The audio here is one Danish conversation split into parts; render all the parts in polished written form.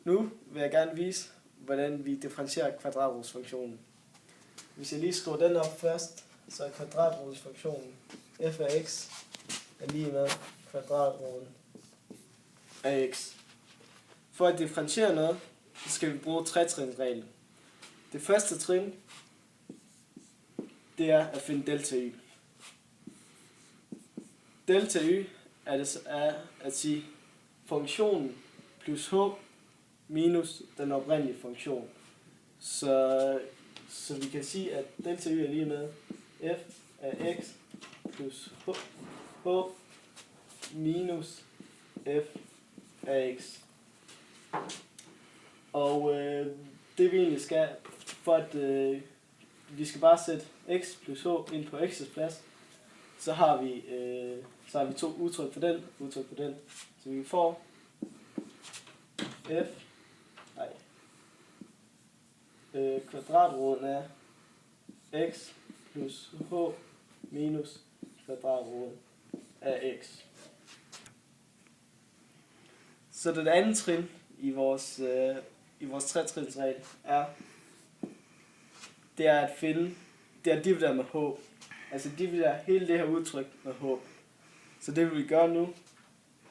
Nu vil jeg gerne vise, hvordan vi differentierer kvadratrodsfunktionen. Hvis jeg lige skriver den op først, så er kvadratrodsfunktionen f af x er lige med kvadratroden af x. For at differentiere noget, så skal vi bruge tretrinsreglen. Det første trin, det er at finde delta y. Delta y er at sige funktionen plus h minus den oprindelige funktion. Så vi kan sige, at delta y er lige med f af x plus h minus f af x. Og det vi egentlig skal, for at vi skal bare sætte x plus h ind på x's plads, så har vi to udtryk for den, udtryk for den. Så vi får kvadratroden af x plus h minus kvadratroden af x. Så det andet trin i vores tretrinsregel det er at dividere med h. Altså dividere hele det her udtryk med h. Så det vil vi gøre nu.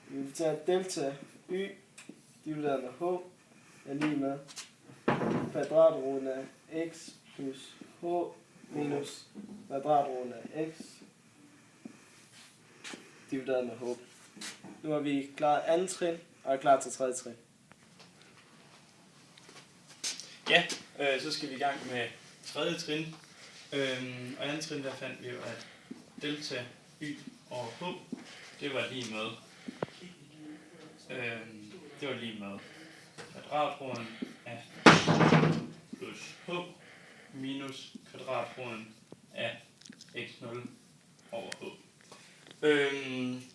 Vi vil tage delta y divideret med h er lige med kvadratroden af x plus h minus kvadratroden af x divideret med h. Nu har vi klaret andet trin og er klar til tredje trin. Ja, så skal vi i gang med tredje trin. Og andet trin, der fandt vi jo, at delta y over h, det var lige med kvadratroden af plus h minus kvadratroden af x0 over h.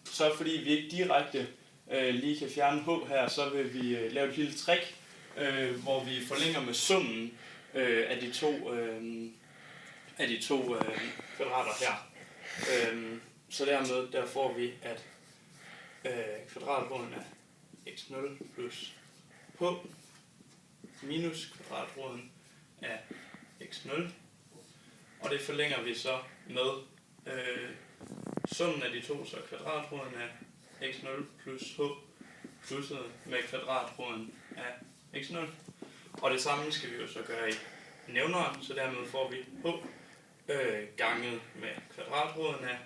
Så fordi vi ikke direkte lige kan fjerne h her, så vil vi lave et lille trick, hvor vi forlænger med summen af de to kvadrater her. Så dermed der får vi, at kvadratroden af x0 plus h minus kvadratroden af x0, og det forlænger vi så med summen af de to, så kvadratroden af x0 plus h plusset med kvadratroden af x0. Og det samme skal vi jo så gøre i nævneren, så dermed får vi h ganget med kvadratroden af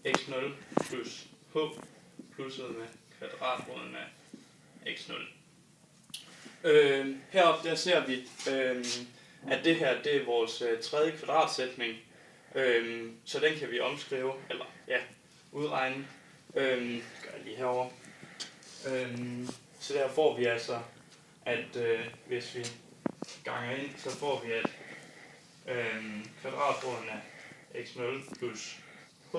x0 plus h plusset med kvadratroden af x0. Heroppe der ser vi, at det her det er vores tredje kvadratsætning, så den kan vi omskrive, eller ja, udregne. Gør jeg lige herovre. Så der får vi altså, at hvis vi ganger ind, så får vi, at kvadratroden af x0 plus h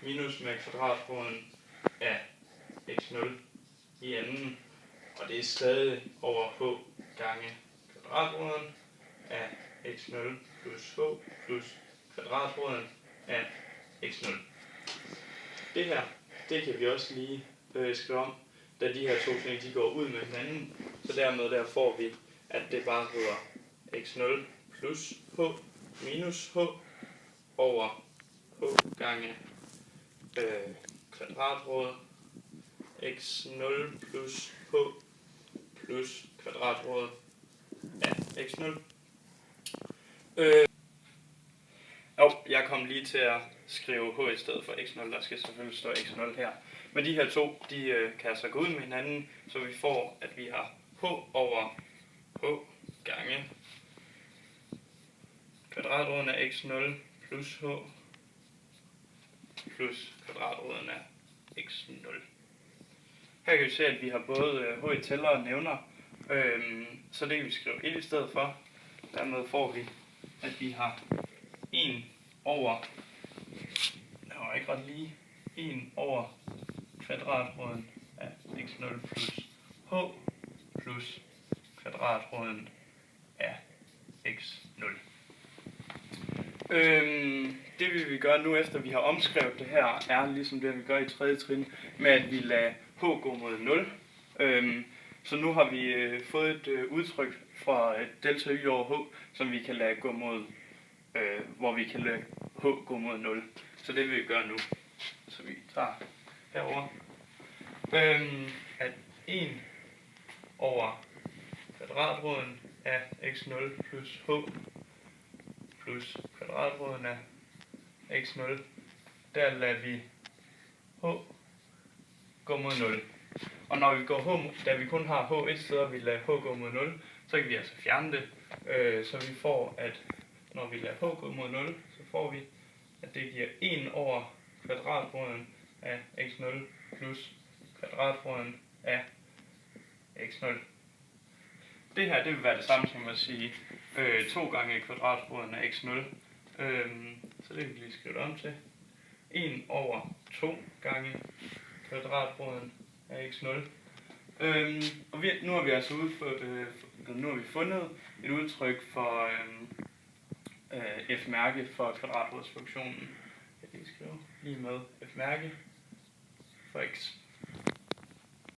minus med kvadratroden af x0 i anden, og det er stadig over h gange kvadratroden af x0 plus h plus kvadratroden af x0. Det her, det kan vi også lige skrive om, da de her to ting de går ud med hinanden, så dermed der får vi, at det bare hedder x0 plus h minus h over h gange kvadratroden x0 plus h plus kvadratroden af x0. Jeg kom lige til at skrive h i stedet for x0, der skal selvfølgelig stå x0 her. Men de her to, de kan så gå ud med hinanden, så vi får, at vi har h over h gange kvadratroden af x0 plus h plus kvadratroden af x0. Her kan vi se, at vi har både h i tæller og nævner, så det kan vi skrive 1 i stedet for. Dermed får vi, at vi har 1 over, det var ikke ret lige, 1 over kvadratroden af x0 plus h plus kvadratroden af x0. Det vi gøre nu, efter vi har omskrevet det her, er ligesom det, vi gør i tredje trin, med at vi lader h gå mod 0. Så nu har vi fået et udtryk fra delta y over h, som vi kan lade gå mod, hvor vi kan lade h gå mod 0. Så det vil vi gøre nu. Så vi tager herover at 1 over kvadratroden af x0 plus h plus kvadratroden af x0, der lader vi h gå mod 0. Og når vi går da vi kun har h et sted, og vi lader h gå mod 0, så kan vi altså fjerne det. Så vi får, at når vi lader h gå mod 0, så får vi, at det giver 1 over kvadratroden af x0 plus kvadratroden af x0. Det her, det vil være det samme som at sige 2 gange kvadratroden af x0. Så det kan vi lige skrive om til. 1 over 2 gange kvadratroden af x0. Og nu har vi altså fundet et udtryk for f-mærke for kvadratrodsfunktionen. Jeg kan lige skrive lige med f-mærke for x.